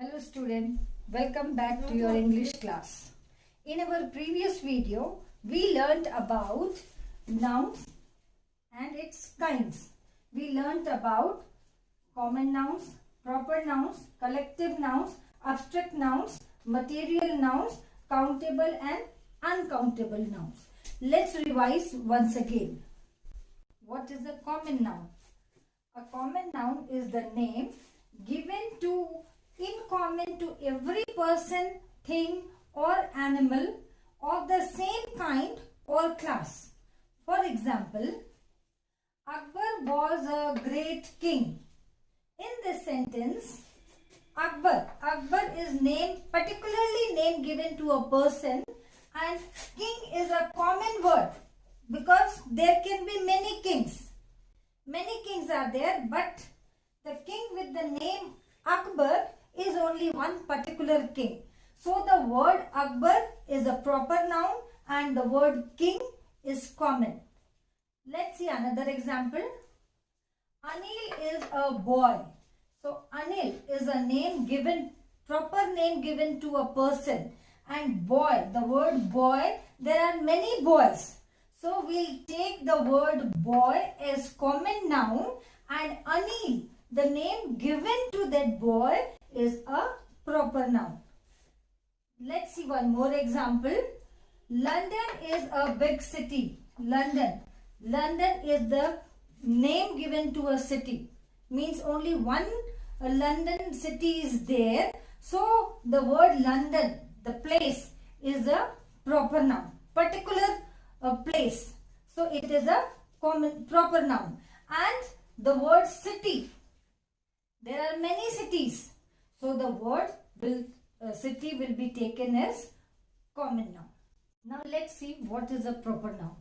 Hello student, welcome back to your English class. In our previous video, we learnt about nouns and its kinds. We learnt about common nouns, proper nouns, collective nouns, abstract nouns, material nouns, countable and uncountable nouns. Let's revise once again. What is a common noun? A common noun is the name given in common to every person, thing or animal of the same kind or class. For example, Akbar was a great king. In this sentence, Akbar is particularly name given to a person, and king is a common word because there can be many kings. Many kings are there, but the king with the name Akbar is only one particular king. So the word Akbar is a proper noun and the word king is common. Let's see another example. Anil is a boy. So Anil is a proper name given to a person, and boy, the word boy, there are many boys. So we'll take the word boy as common noun, and Anil, the name given to that boy, is a proper noun. Let's see one more example. London is a big city. London is the name given to a city. Means only one London city is there. So the word London, the place, is a proper noun. Particular place. So it is a proper noun. And the word city, there are many cities. So the word city will be taken as common noun. Now let's see what is a proper noun.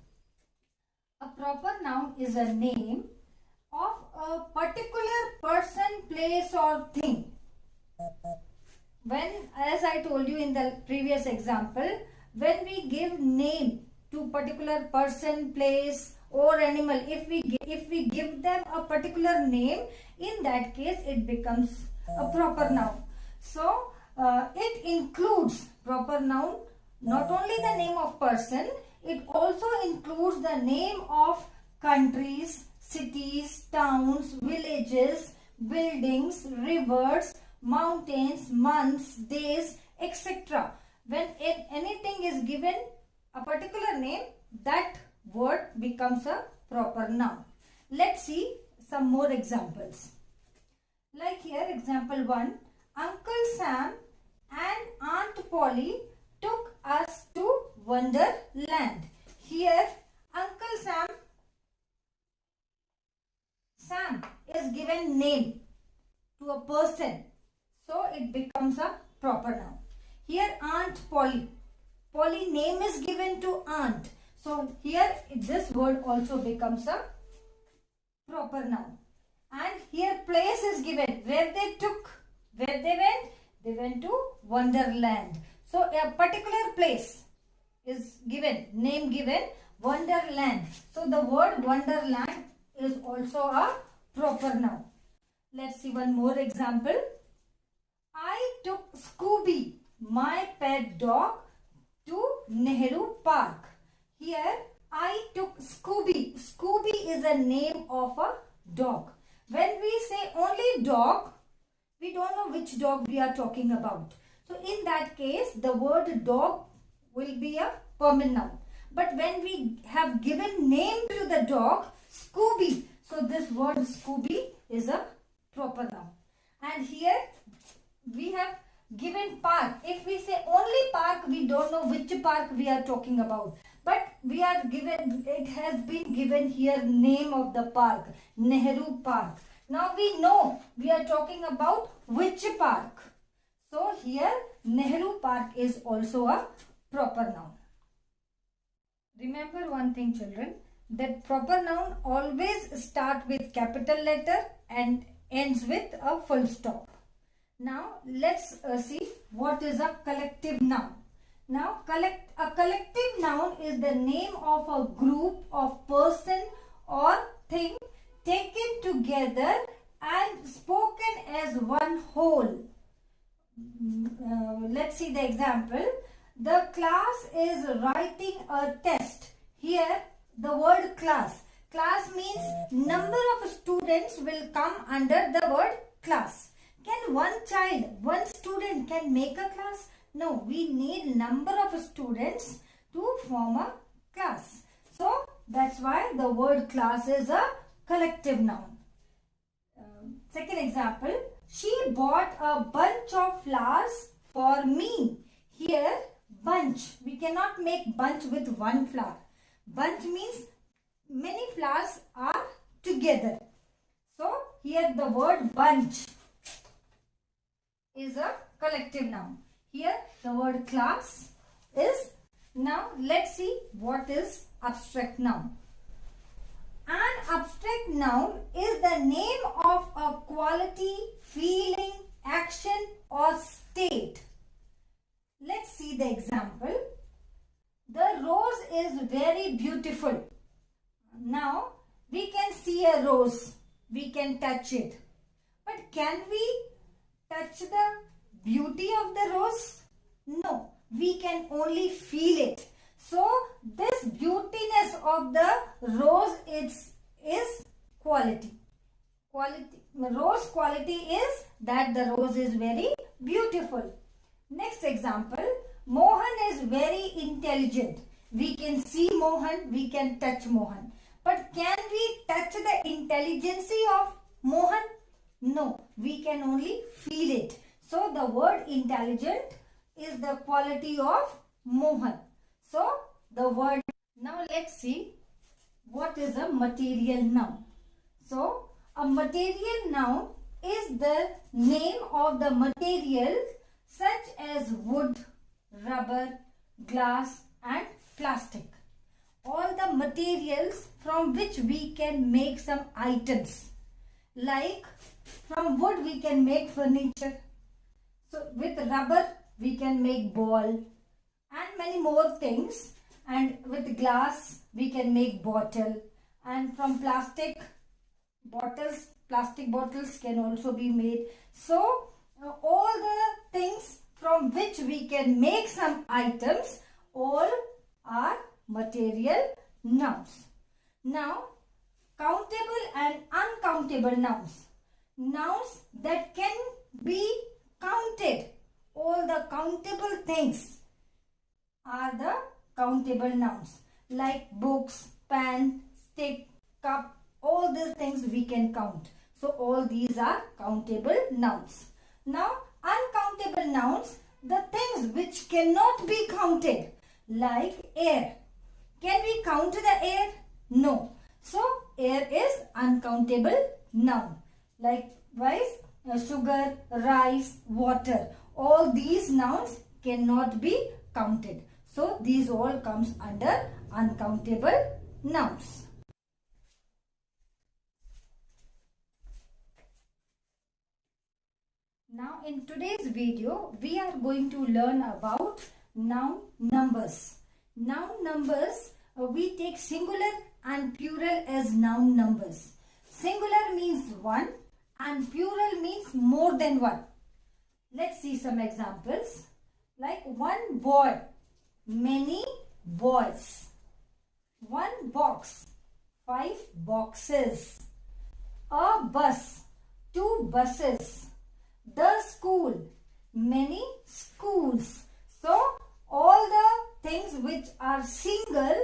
A proper noun is a name of a particular person, place or thing. When, as I told you in the previous example, when we give name to particular person, place or animal, if we give them a particular name, in that case it becomes a proper noun. So it includes, proper noun, not only the name of person, it also includes the name of countries, cities, towns, villages, buildings, rivers, mountains, months, days, etc. When anything is given a particular name, that word becomes a proper noun. Let's see some more examples. Like here, example 1. Uncle Sam and Aunt Polly took us to Wonderland. Here, Uncle Sam is given name to a person. So it becomes a proper noun. Here, Aunt Polly name is given to aunt. So here this word also becomes a proper noun. And here place is given where they went to Wonderland. So a particular place is given, name given, Wonderland. So the word Wonderland is also a proper noun. Let's see one more example. I took Scooby, my pet dog, to Nehru Park. Here I took Scooby. Scooby is a name of a dog. When we say only dog, we don't know which dog we are talking about. So in that case, the word dog will be a permanent noun. But when we have given name to the dog, Scooby, so this word Scooby is a proper noun. And here we have given park. If we say only park, we don't know which park we are talking about. But it has been given here name of the park, Nehru Park. Now we know we are talking about which park. So here Nehru Park is also a proper noun. Remember one thing, children, that proper noun always start with capital letter and ends with a full stop. Now let's see what is a collective noun. Now a collective noun is the name of a group of person or thing taken together and spoken as one whole. let's see the example. The class is writing a test. Here the word class. Class means number of students will come under the word class. Can one child, one student can make a class? No, we need number of students to form a class. So that's why the word class is a collective noun. Second example, she bought a bunch of flowers for me. Here bunch, we cannot make bunch with one flower. Bunch means many flowers are together. So here the word bunch is a collective noun. Here the word class is. Now let's see what is abstract noun. An abstract noun is the name of a quality, feeling, action or state. Let's see the example. The rose is very beautiful. Now we can see a rose. We can touch it. But can we touch the beauty of the rose? No. We can only feel it. So this beautiness of the rose is quality. Rose quality is that the rose is very beautiful. Next example, Mohan is very intelligent. We can see Mohan, we can touch Mohan. But can we touch the intelligence of Mohan? No, we can only feel it. So the word intelligent is the quality of Mohan. So the word. Now let's see what is a material noun. So a material noun is the name of the material such as wood, rubber, glass and plastic. All the materials from which we can make some items. Like from wood we can make furniture. So with rubber we can make ball and many more things. And with glass we can make bottle. And from plastic bottles can also be made. So all the things from which we can make some items, all are material nouns. Now countable and uncountable nouns. Nouns that can be counted. All the countable things are the countable nouns. Like books, pen, stick, cup, all these things we can count. So all these are countable nouns. Now uncountable nouns, the things which cannot be counted, like air. Can we count the air? No. So air is uncountable noun. Likewise sugar, rice, water, all these nouns cannot be counted. So these all comes under uncountable nouns. Now in today's video we are going to learn about noun numbers. Noun numbers, we take singular and plural as noun numbers. Singular means one and plural means more than one. Let's see some examples. Like one boy, many boys. One box, 5 boxes. A bus, 2 buses. The school, many schools. So all the things which are single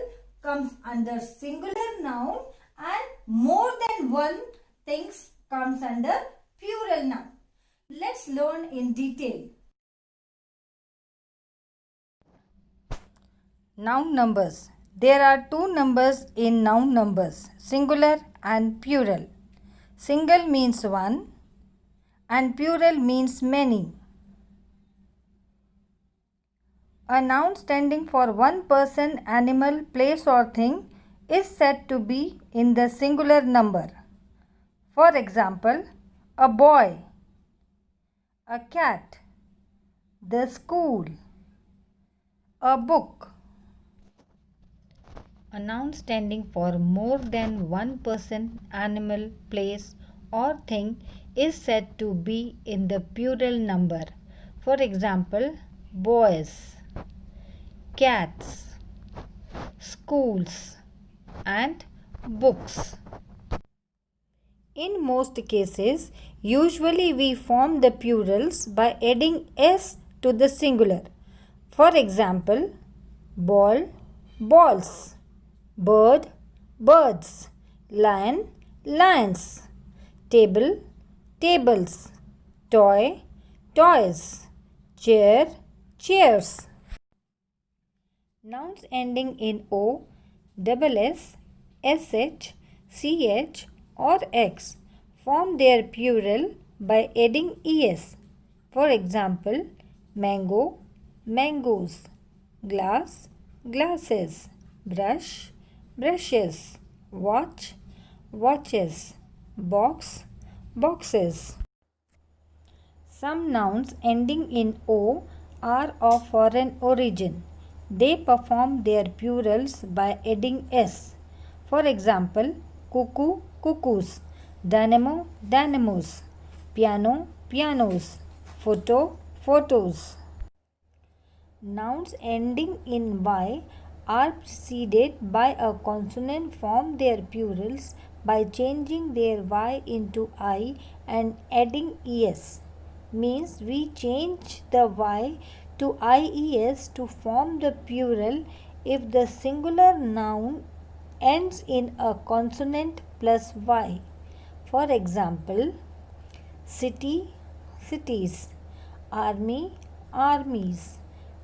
comes under singular noun and more than one things comes under plural noun. Let's learn in detail. Noun numbers. There are 2 numbers in noun numbers, singular and plural. Single means one and plural means many. A noun standing for one person, animal, place or thing is said to be in the singular number. For example, a boy, a cat, the school, a book. A noun standing for more than one person, animal, place or thing is said to be in the plural number. For example, boys, cats, schools, and books. In most cases, usually we form the plurals by adding s to the singular. For example, ball, balls, bird, birds, lion, lions, table, tables, toy, toys, chair, chairs. Nouns ending in o, double s, sh, ch or x form their plural by adding es. For example, mango, mangoes, glass, glasses, brush, brushes, watch, watches, box, boxes. Some nouns ending in o are of foreign origin. They perform their plurals by adding s. For example, cuckoo, cuckoos, dynamo, dynamos, piano, pianos, photo, photos. Nouns ending in y are preceded by a consonant form their plurals by changing their y into I and adding es. Means we change the y to ies to form the plural if the singular noun ends in a consonant plus y. For example, city, cities, army, armies,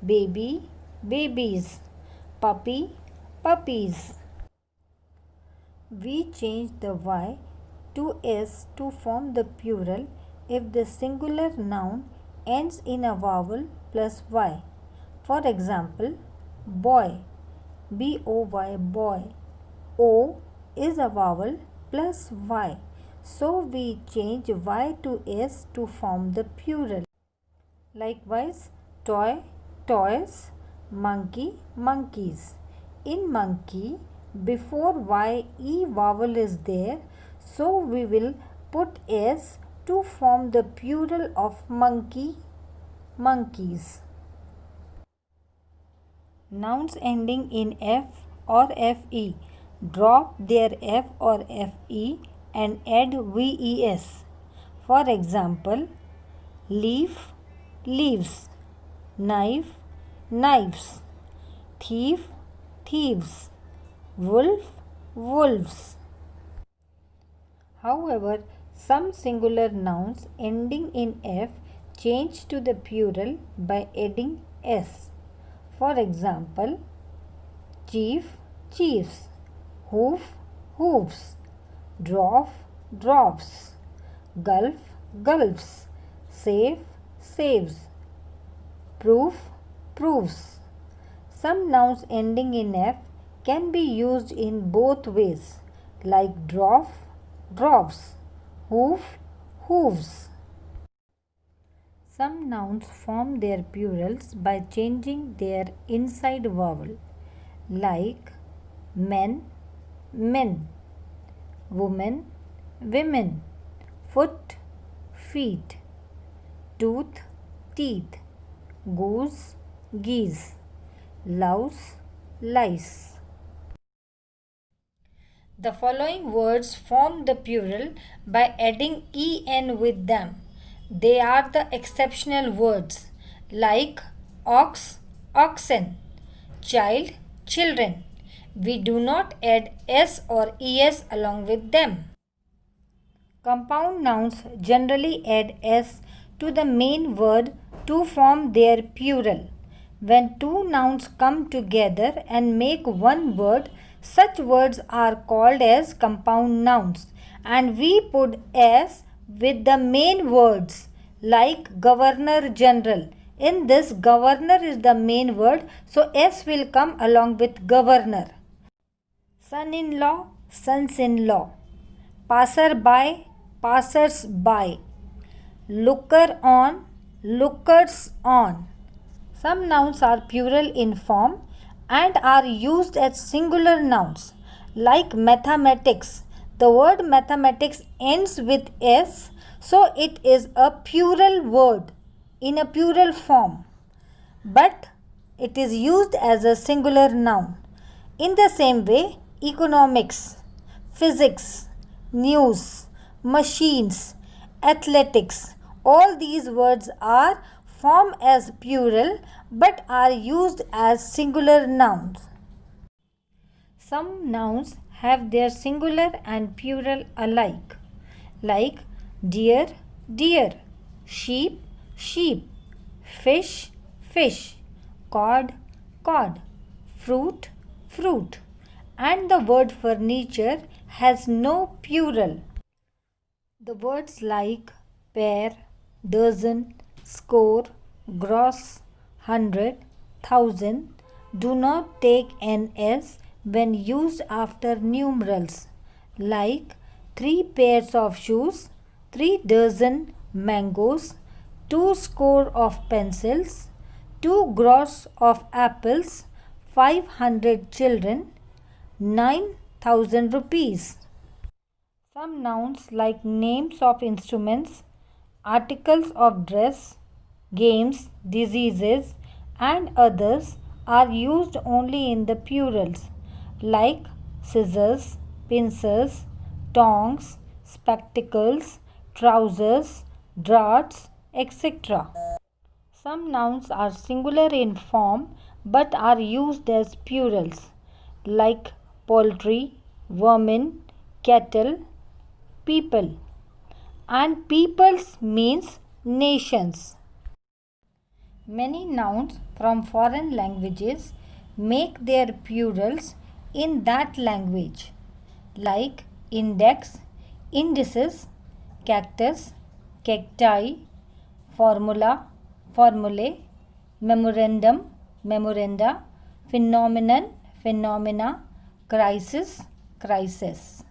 baby, babies, puppy, puppies. We change the y to s to form the plural if the singular noun ends in a vowel plus y. For example, boy, boy, boy. O is a vowel plus y. So we change y to s to form the plural. Likewise, toy, toys, monkey, monkeys. In monkey, before ye vowel is there, so we will put s to form the plural of monkey, monkeys. Nouns ending in f or fe drop their f or fe and add ves. For example, leaf, leaves, knife, knives, thief, thieves, wolf, wolves. However, some singular nouns ending in f change to the plural by adding s. For example, chief, chiefs, hoof, hoofs, dwarf, dwarfs, gulf, gulfs, save, saves, proof, proofs. Some nouns ending in f can be used in both ways, like dwarf, dwarfs, hoof, hooves. Some nouns form their plurals by changing their inside vowel, like men, men, woman, women, foot, feet, tooth, teeth, goose, geese, louse, lice. The following words form the plural by adding en with them. They are the exceptional words like ox, oxen, child, children. We do not add s or es along with them. Compound nouns generally add s to the main word to form their plural. When two nouns come together and make one word, such words are called as compound nouns, and we put s with the main words like governor general. In this, governor is the main word, so s will come along with governor. Son-in-law, sons-in-law. Passer-by, passers-by. Looker-on, lookers-on. Some nouns are plural in form and are used as singular nouns, like mathematics. The word mathematics ends with s, so it is a plural word in a plural form, but it is used as a singular noun. In the same way, economics, physics, news, machines, athletics, all these words are formed as plural but are used as singular nouns. Some nouns have their singular and plural alike, like deer, deer, sheep, sheep, fish, fish, cod, cod, fruit, fruit, and the word furniture has no plural. The words like pair, dozen, score, gross, 100, 1,000 do not take an S when used after numerals, like 3 pairs of shoes, 3 dozen mangoes, 2 score of pencils, 2 gross of apples, 500 children, 9,000 rupees. Some nouns like names of instruments, articles of dress, games, diseases, and others are used only in the plurals, like scissors, pincers, tongs, spectacles, trousers, draughts, etc. Some nouns are singular in form but are used as plurals, like poultry, vermin, cattle, people. And peoples means nations. Many nouns from foreign languages make their plurals in that language, like index, indices, cactus, cacti, formula, formulae, memorandum, memoranda, phenomenon, phenomena, crisis, crisis.